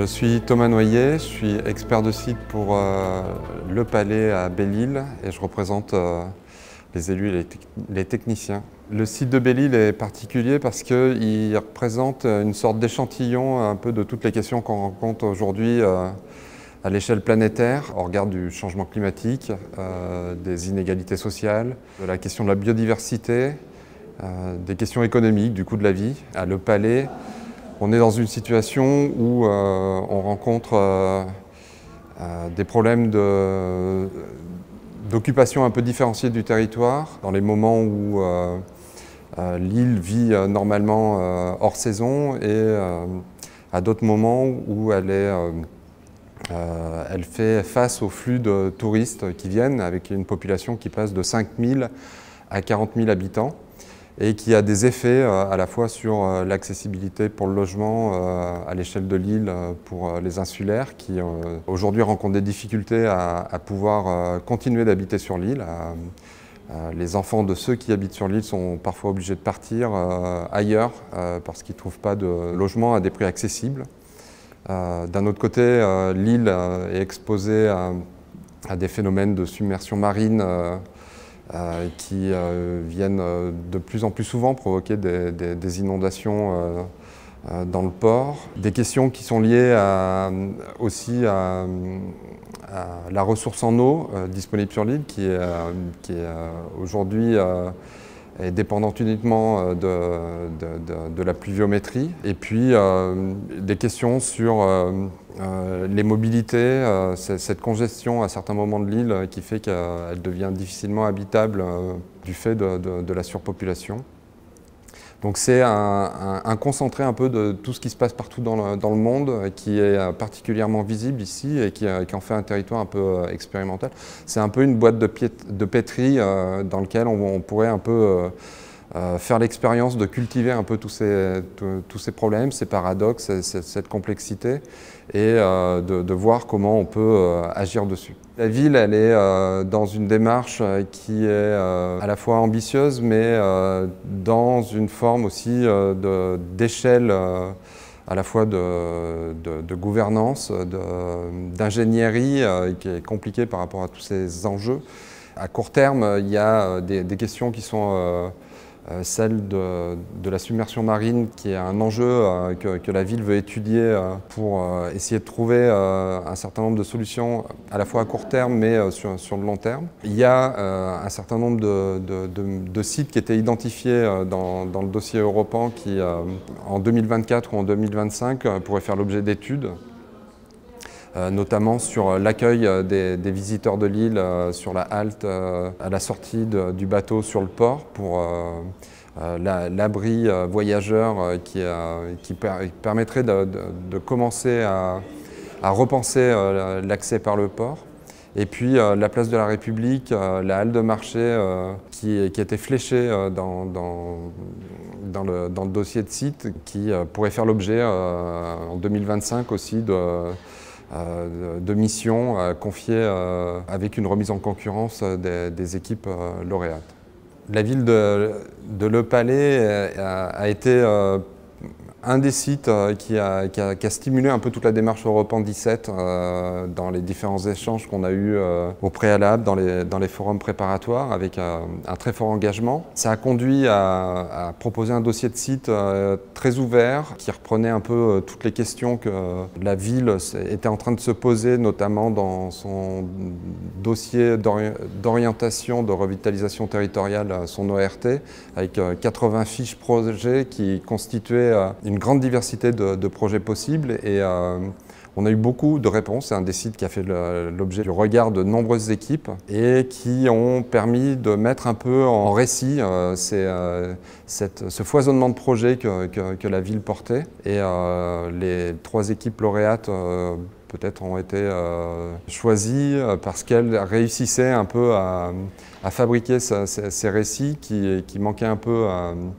Je suis Thomas Noyer, je suis expert de site pour Le Palais à Belle-Île et je représente les élus et les techniciens. Le site de Belle-Île est particulier parce qu'il représente une sorte d'échantillon un peu de toutes les questions qu'on rencontre aujourd'hui à l'échelle planétaire, au regard du changement climatique, des inégalités sociales, de la question de la biodiversité, des questions économiques, du coût de la vie. À Le Palais, on est dans une situation où on rencontre des problèmes d'occupation un peu différenciée du territoire, dans les moments où l'île vit normalement hors saison et à d'autres moments où elle fait face au flux de touristes qui viennent avec une population qui passe de 5 000 à 40 000 habitants et qui a des effets à la fois sur l'accessibilité pour le logement à l'échelle de l'île pour les insulaires qui aujourd'hui rencontrent des difficultés à pouvoir continuer d'habiter sur l'île. Les enfants de ceux qui habitent sur l'île sont parfois obligés de partir ailleurs parce qu'ils ne trouvent pas de logement à des prix accessibles. D'un autre côté, l'île est exposée à des phénomènes de submersion marine qui viennent de plus en plus souvent provoquer des inondations dans le port. Des questions qui sont liées aussi à la ressource en eau disponible sur l'île qui est aujourd'hui est dépendante uniquement de la pluviométrie. Et puis des questions sur les mobilités, cette congestion à certains moments de l'île qui fait qu'elle devient difficilement habitable du fait de la surpopulation. Donc c'est un concentré un peu de tout ce qui se passe partout dans le monde, qui est particulièrement visible ici et qui en fait un territoire un peu expérimental. C'est un peu une boîte de pétri dans laquelle on pourrait un peu faire l'expérience de cultiver un peu tous ces problèmes, ces paradoxes, cette complexité et de voir comment on peut agir dessus. La ville, elle est dans une démarche qui est à la fois ambitieuse, mais dans une forme aussi d'échelle à la fois de gouvernance, d'ingénierie qui est compliquée par rapport à tous ces enjeux. À court terme, il y a des questions qui sont celle de la submersion marine, qui est un enjeu que la ville veut étudier pour essayer de trouver un certain nombre de solutions à la fois à court terme mais sur le long terme. Il y a un certain nombre de sites qui étaient identifiés dans le dossier Europan qui en 2024 ou en 2025 pourraient faire l'objet d'études. Notamment sur l'accueil des visiteurs de l'île, sur la halte à la sortie du bateau sur le port pour l'abri voyageur qui permettrait de commencer à repenser l'accès par le port. Et puis la place de la République, la halle de marché qui était fléchée dans le dossier de site qui pourrait faire l'objet en 2025 aussi de missions confiées avec une remise en concurrence des équipes lauréates. La ville de Le Palais a été un des sites qui a stimulé un peu toute la démarche Europan 17 dans les différents échanges qu'on a eus au préalable, dans les forums préparatoires, avec un très fort engagement. Ça a conduit à proposer un dossier de site très ouvert, qui reprenait un peu toutes les questions que la ville était en train de se poser, notamment dans son dossier d'orientation, de revitalisation territoriale, son ORT, avec 80 fiches projets qui constituaient une grande diversité de projets possibles et on a eu beaucoup de réponses. C'est un des sites qui a fait l'objet du regard de nombreuses équipes et qui ont permis de mettre un peu en récit ce foisonnement de projets que la ville portait. Et les 3 équipes lauréates peut-être ont été choisies parce qu'elles réussissaient un peu à fabriquer ces récits qui manquaient un peu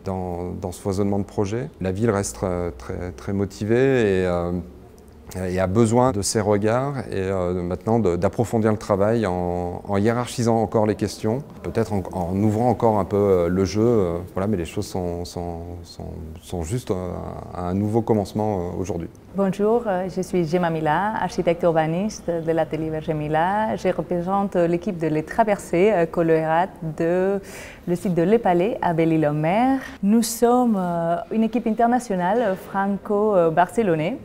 dans ce foisonnement de projets. La ville reste très motivée et et a besoin de ces regards et maintenant d'approfondir le travail en hiérarchisant encore les questions, peut-être en ouvrant encore un peu le jeu. Voilà, mais les choses sont juste à un nouveau commencement aujourd'hui. Bonjour, je suis Gemma Milà, architecte urbaniste de l'atelier Berger Milà. Je représente l'équipe de Les Traversées Coloerat de le site de Les Palais à Belle-Île-en-Mer. Nous sommes une équipe internationale franco-barcelonaise.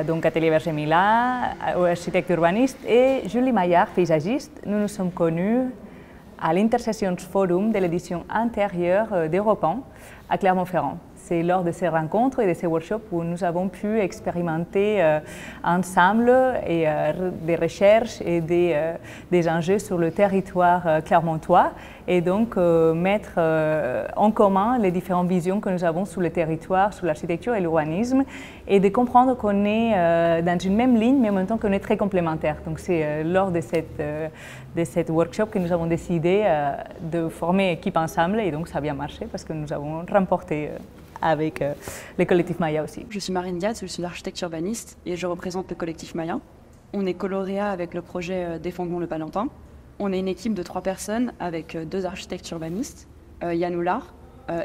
Donc Atelier Berger Milà, architecte urbaniste, et Julie Maillard, paysagiste. Nous nous sommes connus à l'Intercessions Forum de l'édition antérieure d'Europan à Clermont-Ferrand. C'est lors de ces rencontres et de ces workshops où nous avons pu expérimenter ensemble des recherches et des enjeux sur le territoire clermontois et donc mettre en commun les différentes visions que nous avons sur le territoire, sur l'architecture et l'urbanisme et de comprendre qu'on est dans une même ligne mais en même temps qu'on est très complémentaires. Donc c'est lors de cette workshop que nous avons décidé de former équipe ensemble et donc ça a bien marché parce que nous avons remporté avec le collectif Maya aussi. Je suis Marine Diaz, je suis architecte urbaniste et je représente le collectif Maya. On est coloréat avec le projet Défendons le Palentin. On est une équipe de 3 personnes avec 2 architectes urbanistes, Yann Oulard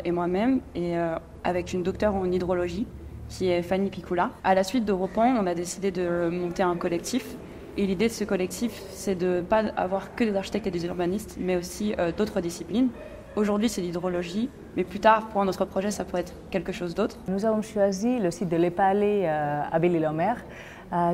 et moi-même, et avec une docteure en hydrologie qui est Fanny Picoula. À la suite d'Europan, on a décidé de monter un collectif. Et l'idée de ce collectif, c'est de ne pas avoir que des architectes et des urbanistes, mais aussi d'autres disciplines. Aujourd'hui, c'est l'hydrologie, mais plus tard, pour un autre projet, ça pourrait être quelque chose d'autre. Nous avons choisi le site de Les Palais à Belle-Île-en-Mer.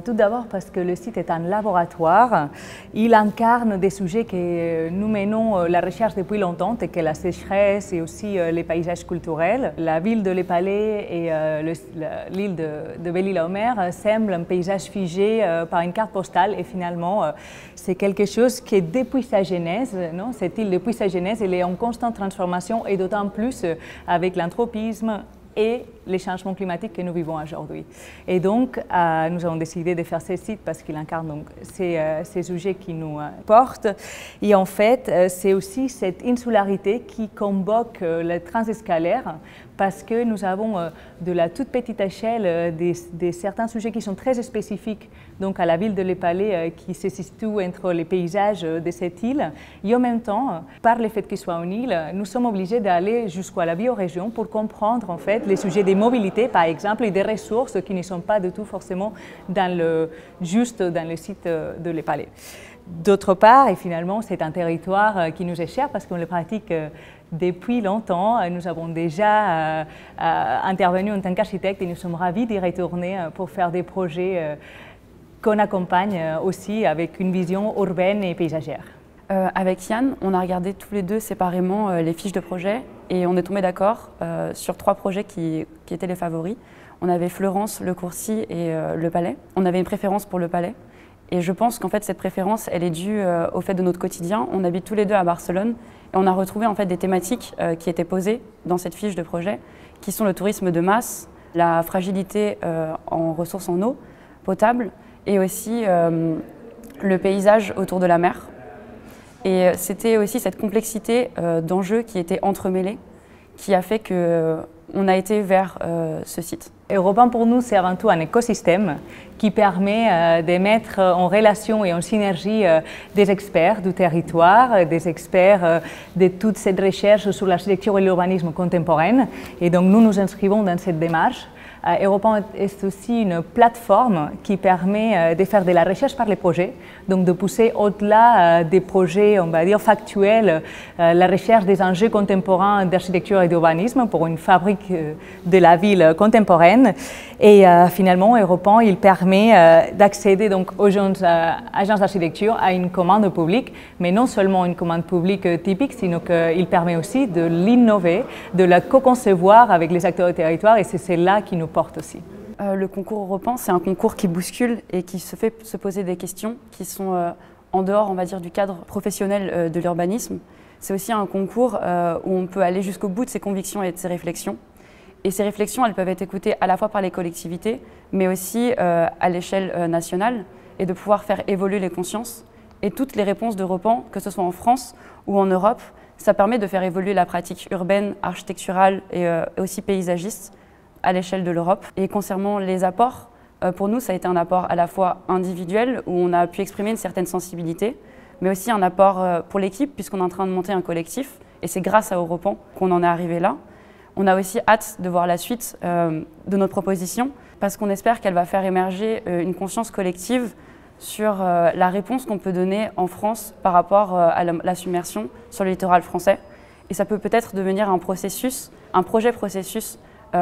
Tout d'abord parce que le site est un laboratoire. Il incarne des sujets que nous menons la recherche depuis longtemps, tels que la sécheresse et aussi les paysages culturels. La ville de Les Palais et l'île de Belle-Île-en-Mer semblent un paysage figé par une carte postale et finalement c'est quelque chose qui depuis sa genèse, non? Cette île depuis sa genèse, elle est en constante transformation et d'autant plus avec l'anthropisme et les changements climatiques que nous vivons aujourd'hui. Et donc, nous avons décidé de faire ce site parce qu'il incarne donc ces sujets qui nous portent. Et en fait, c'est aussi cette insularité qui convoque le transescalaire parce que nous avons de la toute petite échelle certains sujets qui sont très spécifiques donc à la ville de Les Palais qui se situe entre les paysages de cette île. Et en même temps, par le fait qu'il soit une île, nous sommes obligés d'aller jusqu'à la biorégion pour comprendre en fait les sujets des mobilités par exemple et des ressources qui ne sont pas du tout forcément juste dans le site de Les Palais. D'autre part, et finalement, c'est un territoire qui nous est cher parce qu'on le pratique depuis longtemps. Nous avons déjà intervenu en tant qu'architecte et nous sommes ravis d'y retourner pour faire des projets qu'on accompagne aussi avec une vision urbaine et paysagère. Avec Yann, on a regardé tous les deux séparément les fiches de projet et on est tombé d'accord sur 3 projets qui étaient les favoris. On avait Fleurance, Le Courcy et Le Palais. On avait une préférence pour Le Palais. Et je pense qu'en fait, cette préférence, elle est due au fait de notre quotidien. On habite tous les deux à Barcelone et on a retrouvé en fait des thématiques qui étaient posées dans cette fiche de projet, qui sont le tourisme de masse, la fragilité en ressources en eau potable et aussi le paysage autour de la mer. Et c'était aussi cette complexité d'enjeux qui était entremêlée qui a fait qu'on a été vers ce site. Europan pour nous, c'est avant tout un écosystème qui permet de mettre en relation et en synergie des experts du territoire, des experts de toute cette recherche sur l'architecture et l'urbanisme contemporaine. Et donc nous nous inscrivons dans cette démarche. Europan est aussi une plateforme qui permet de faire de la recherche par les projets, donc de pousser au-delà des projets, on va dire, factuels, la recherche des enjeux contemporains d'architecture et d'urbanisme pour une fabrique de la ville contemporaine. Et finalement, Europan, il permet d'accéder donc aux jeunes agences d'architecture à une commande publique, mais non seulement une commande publique typique, sinon qu'il permet aussi de l'innover, de la co-concevoir avec les acteurs du territoire, et c'est celle-là qui nous porte aussi. Le concours Europan, c'est un concours qui bouscule et qui se fait se poser des questions qui sont en dehors, on va dire, du cadre professionnel de l'urbanisme. C'est aussi un concours où on peut aller jusqu'au bout de ses convictions et de ses réflexions. Et ces réflexions, elles peuvent être écoutées à la fois par les collectivités, mais aussi à l'échelle nationale, et de pouvoir faire évoluer les consciences. Et toutes les réponses d'Europan, que ce soit en France ou en Europe, ça permet de faire évoluer la pratique urbaine, architecturale et aussi paysagiste à l'échelle de l'Europe. Et concernant les apports, Pour nous, ça a été un apport à la fois individuel, où on a pu exprimer une certaine sensibilité, mais aussi un apport pour l'équipe, puisqu'on est en train de monter un collectif, et c'est grâce à Europan qu'on en est arrivé là. On a aussi hâte de voir la suite de notre proposition, parce qu'on espère qu'elle va faire émerger une conscience collective sur la réponse qu'on peut donner en France par rapport à la submersion sur le littoral français. Et ça peut peut-être devenir un projet processus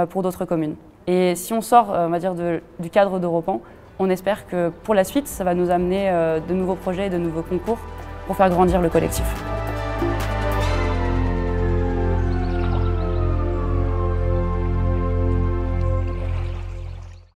pour d'autres communes. Et si on sort, on va dire, du cadre d'Europan, on espère que pour la suite, ça va nous amener de nouveaux projets et de nouveaux concours pour faire grandir le collectif.